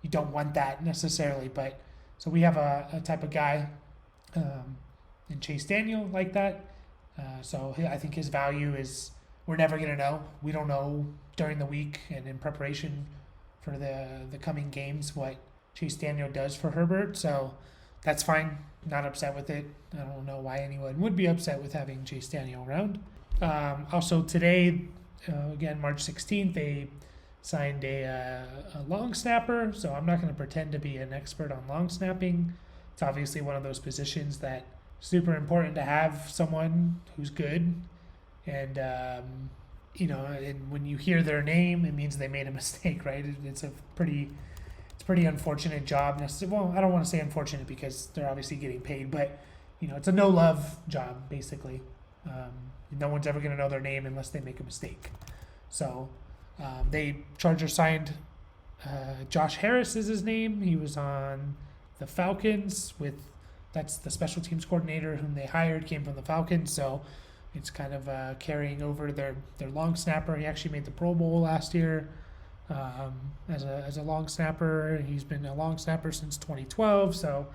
you don't want that necessarily. But so we have a type of guy in Chase Daniel like that. So I think his value is, we're never going to know. We don't know during the week and in preparation for the coming games what Chase Daniel does for Herbert. So that's fine. Not upset with it. I don't know why anyone would be upset with having Chase Daniel around. Also today, again, March 16th, they signed a long snapper. So I'm not going to pretend to be an expert on long snapping. It's obviously one of those positions that super important to have someone who's good. And, and when you hear their name, it means they made a mistake, right? It's a pretty pretty unfortunate job. Well, I don't want to say unfortunate because they're obviously getting paid, but it's a no love job basically. No one's ever going to know their name unless they make a mistake. So Chargers signed Josh Harris is his name. He was on the Falcons that's the special teams coordinator whom they hired, came from the Falcons. So it's kind of carrying over their long snapper. He actually made the Pro Bowl last year as a long snapper. He's been a long snapper since 2012. So,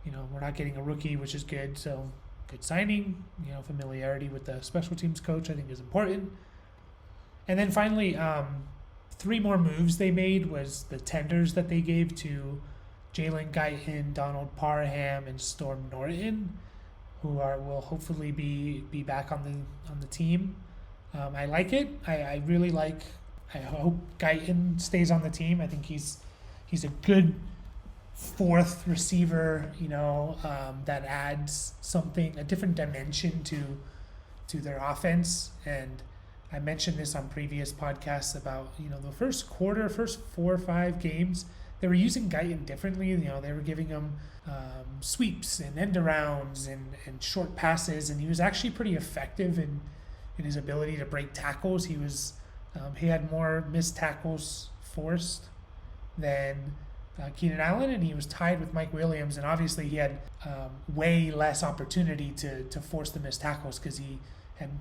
we're not getting a rookie, which is good. So good signing. Familiarity with the special teams coach I think is important. And then finally, 3 more moves they made was the tenders that they gave to Jalen Guyton, Donald Parham, and Storm Norton, who will hopefully be back on the team. I like it. I really like. I hope Guyton stays on the team. I think he's a good 4th receiver. That adds something, a different dimension to their offense. And I mentioned this on previous podcasts about the first 4 or 5 games. They were using Guyton differently. They were giving him sweeps and end arounds and short passes, and he was actually pretty effective in his ability to break tackles. He had more missed tackles forced than Keenan Allen, and he was tied with Mike Williams. And obviously, he had way less opportunity to force the missed tackles because he had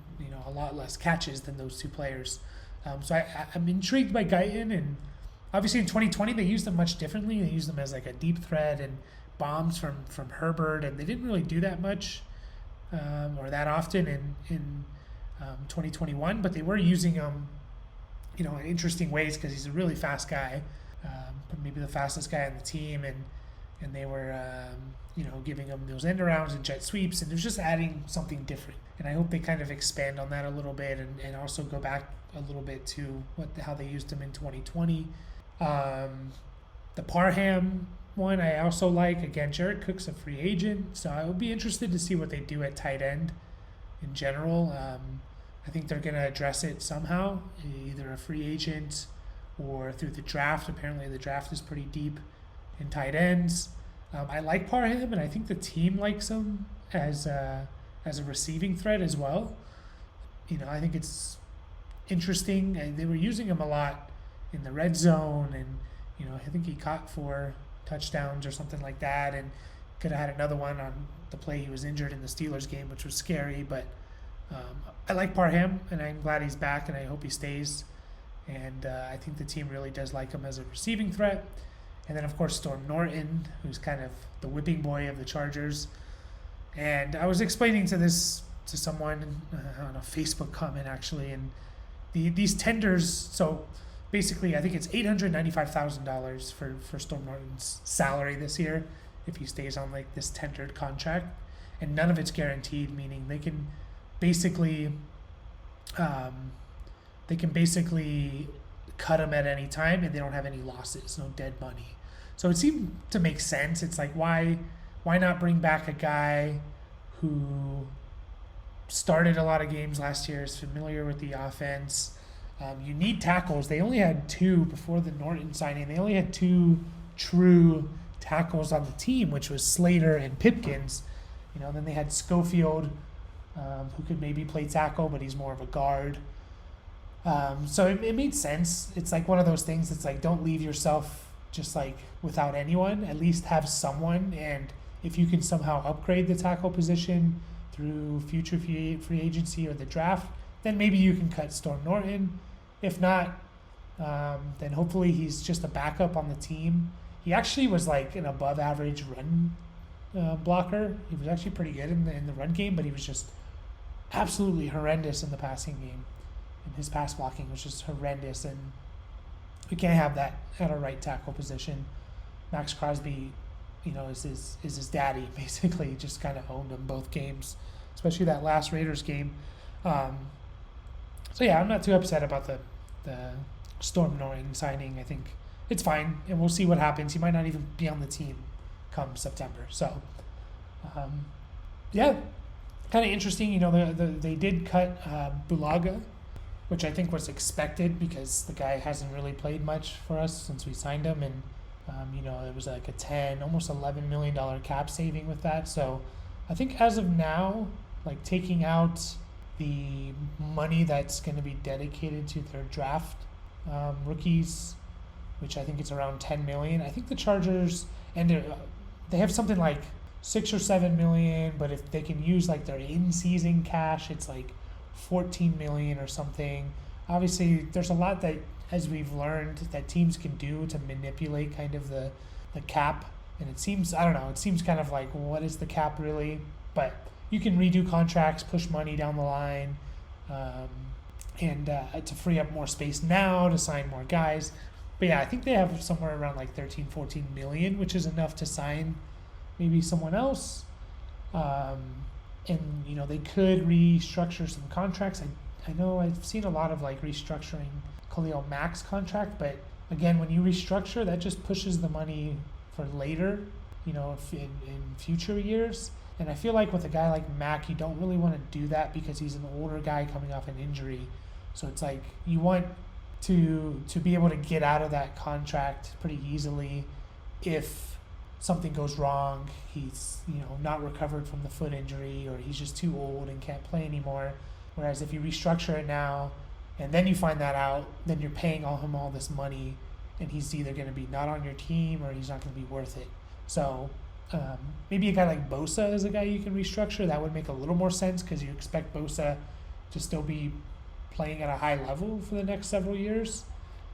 a lot less catches than those 2 players. So I'm intrigued by Guyton, and obviously in 2020 they used them much differently. They used them as like a deep threat and bombs from Herbert, and they didn't really do that much or that often in 2021. But they were using him, in interesting ways because he's a really fast guy, maybe the fastest guy on the team, and they were giving him those end arounds and jet sweeps, and it was just adding something different. And I hope they kind of expand on that a little bit and also go back a little bit to how they used him in 2020. The Parham one I also like. Again, Jared Cook's a free agent, so I would be interested to see what they do at tight end in general. I think they're going to address it somehow, either a free agent or through the draft. Apparently the draft is pretty deep in tight ends. I like Parham, and I think the team likes him as a receiving threat as well. I think it's interesting. They were using him a lot in the red zone, and I think he caught 4 touchdowns or something like that, and could have had another one on the play he was injured in the Steelers game, which was scary. But I like Parham, and I'm glad he's back, and I hope he stays. And I think the team really does like him as a receiving threat. And then, of course, Storm Norton, who's kind of the whipping boy of the Chargers. And I was explaining to someone on a Facebook comment, actually, and these tenders, so basically I think it's $895,000 for Storm Norton's salary this year if he stays on like this tendered contract, and none of it's guaranteed, meaning they can basically cut him at any time and they don't have any losses, no dead money. So it seemed to make sense. It's like, why not bring back a guy who started a lot of games last year, is familiar with the offense. You need tackles. They only had 2 before the Norton signing. They only had 2 true tackles on the team, which was Slater and Pipkins. Then they had Schofield, who could maybe play tackle, but he's more of a guard. So it made sense. It's like one of those things. It's like, don't leave yourself just like without anyone. At least have someone, and if you can somehow upgrade the tackle position through future free agency or the draft, then maybe you can cut Storm Norton. If not, then hopefully he's just a backup on the team. He actually was like an above average run blocker. He was actually pretty good in the run game, but he was just absolutely horrendous in the passing game. And his pass blocking was just horrendous, and we can't have that at our right tackle position. Max Crosby, is his daddy, basically. Just kind of owned him both games, especially that last Raiders game. So yeah, I'm not too upset about the Storm Norton signing. I think it's fine, and we'll see what happens. He might not even be on the team come September. So, yeah, kind of interesting. They did cut Bulaga, which I think was expected because the guy hasn't really played much for us since we signed him, and It was like a 10, almost $11 million cap saving with that. So I think as of now, like taking out the money that's going to be dedicated to their draft rookies, which I think it's around 10 million. I think the Chargers, and they have something like 6 or 7 million, but if they can use like their in-season cash, it's like 14 million or something. Obviously, there's a lot that, as we've learned, that teams can do to manipulate kind of the cap. And it seems, I don't know, it seems kind of like, what is the cap really? But you can redo contracts, push money down the line, and to free up more space now to sign more guys. But yeah, I think they have somewhere around like 13, 14 million, which is enough to sign maybe someone else. And, they could restructure some contracts. I know I've seen a lot of like restructuring Khalil Mack's contract, but again, when you restructure, that just pushes the money for later, if in future years. And I feel like with a guy like Mack, you don't really want to do that because he's an older guy coming off an injury. So it's like you want to be able to get out of that contract pretty easily if something goes wrong, he's not recovered from the foot injury, or he's just too old and can't play anymore. Whereas if you restructure it now and then you find that out, then you're paying him all this money, and he's either going to be not on your team or he's not going to be worth it. So maybe a guy like Bosa is a guy you can restructure. That would make a little more sense because you expect Bosa to still be playing at a high level for the next several years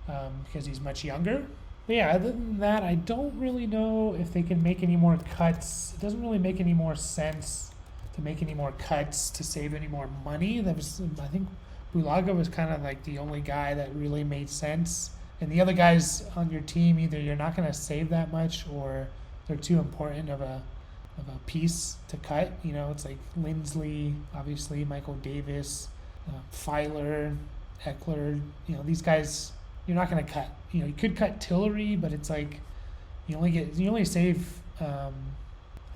because he's much younger. But yeah, other than that, I don't really know if they can make any more cuts. It doesn't really make any more sense to make any more cuts to save any more money. I think Bulaga was kind of like the only guy that really made sense. And the other guys on your team, either you're not going to save that much or they're too important of a piece to cut. It's like Lindsley, obviously, Michael Davis, Filer, Eckler. These guys you're not going to cut. You could cut Tillery, but it's like you only save. I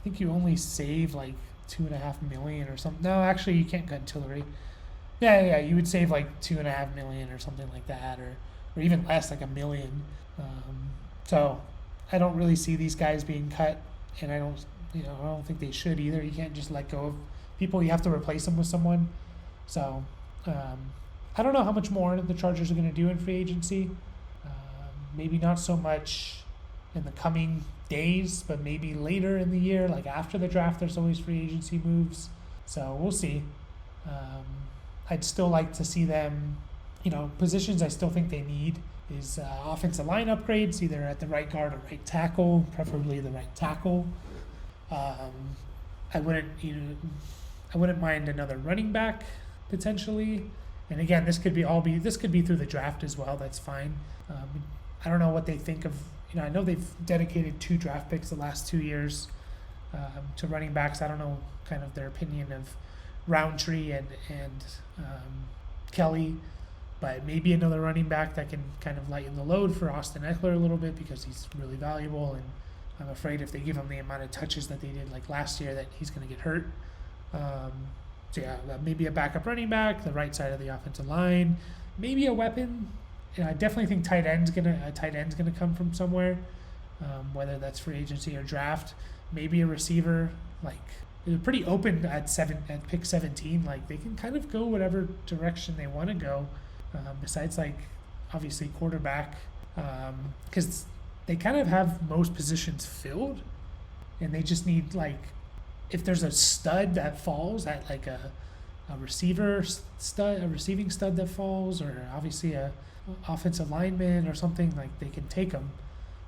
think you only save like 2.5 million or something. No, actually, you can't cut Tillery. Yeah, you would save like 2.5 million or something like that, or even less, like $1 million. So I don't really see these guys being cut, and I don't think they should either. You can't just let go of people. You have to replace them with someone. So I don't know how much more the Chargers are going to do in free agency. Maybe not so much in the coming days, but maybe later in the year, like after the draft, there's always free agency moves. So we'll see. I'd still like to see them, positions I still think they need is offensive line upgrades, either at the right guard or right tackle, preferably the right tackle. I wouldn't mind another running back potentially. And again, this could be through the draft as well. That's fine. I don't know what they think of. I know they've dedicated 2 draft picks the last 2 years to running backs. I don't know kind of their opinion of Roundtree and Kelly, but maybe another running back that can kind of lighten the load for Austin Eckler a little bit because he's really valuable. And I'm afraid if they give him the amount of touches that they did like last year, that he's going to get hurt. So yeah, maybe a backup running back, the right side of the offensive line, maybe a weapon. I definitely think tight end's gonna come from somewhere, whether that's free agency or draft. Maybe a receiver. Like they're pretty open at pick 17. Like they can kind of go whatever direction they want to go. Besides like obviously quarterback, because they kind of have most positions filled, and they just need like if there's a stud that falls at like a receiving stud that falls, or obviously a offensive lineman or something, like they can take them.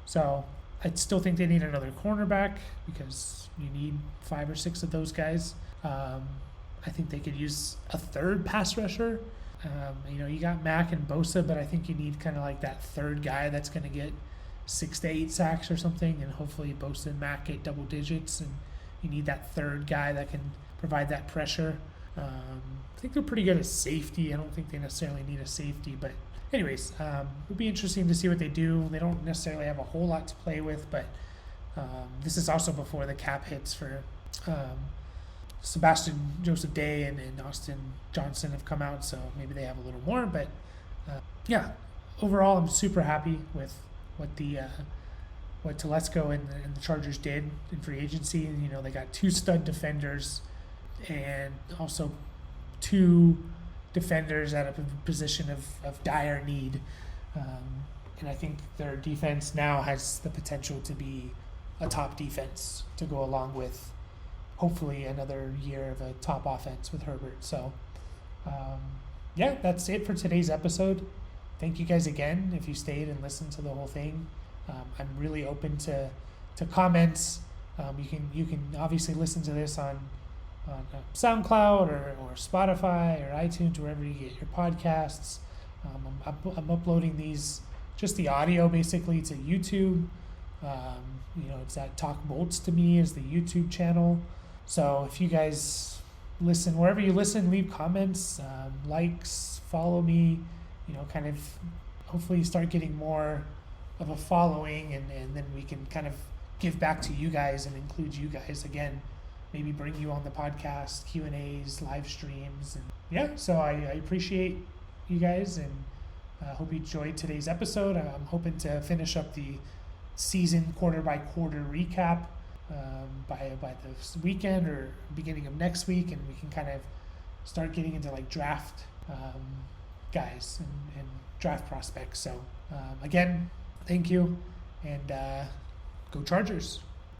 So I still think they need another cornerback because you need 5 or 6 of those guys. I think they could use a third pass rusher. You got Mack and Bosa, but I think you need kind of like that third guy that's going to get 6 to 8 sacks or something, and hopefully Bosa and Mack get double digits, and you need that third guy that can provide that pressure. I think they're pretty good at safety. I don't think they necessarily need a safety, but anyways, it'll be interesting to see what they do. They don't necessarily have a whole lot to play with, but this is also before the cap hits for Sebastian Joseph Day and Austin Johnson have come out, so maybe they have a little more. But yeah, overall, I'm super happy with what the what Telesco and the Chargers did in free agency. You know, they got 2 stud defenders and also 2 defenders at a position of dire need. And I think their defense now has the potential to be a top defense to go along with hopefully another year of a top offense with Herbert. So, yeah, that's it for today's episode. Thank you guys again if you stayed and listened to the whole thing. I'm really open to comments. You can obviously listen to this on SoundCloud or Spotify or iTunes, wherever you get your podcasts. I'm uploading these, just the audio basically, to YouTube. You know, it's at Talk Bolts to Me is the YouTube channel. So if you guys listen, wherever you listen, leave comments, likes, follow me, you know, kind of hopefully start getting more of a following, and then we can kind of give back to you guys and include you guys again, maybe bring you on the podcast, Q&As, live streams. And yeah, so I appreciate you guys, and I hope you enjoyed today's episode. I'm hoping to finish up the season quarter by quarter recap by the weekend or beginning of next week, and we can kind of start getting into like draft guys and draft prospects. So again, thank you, and go Chargers.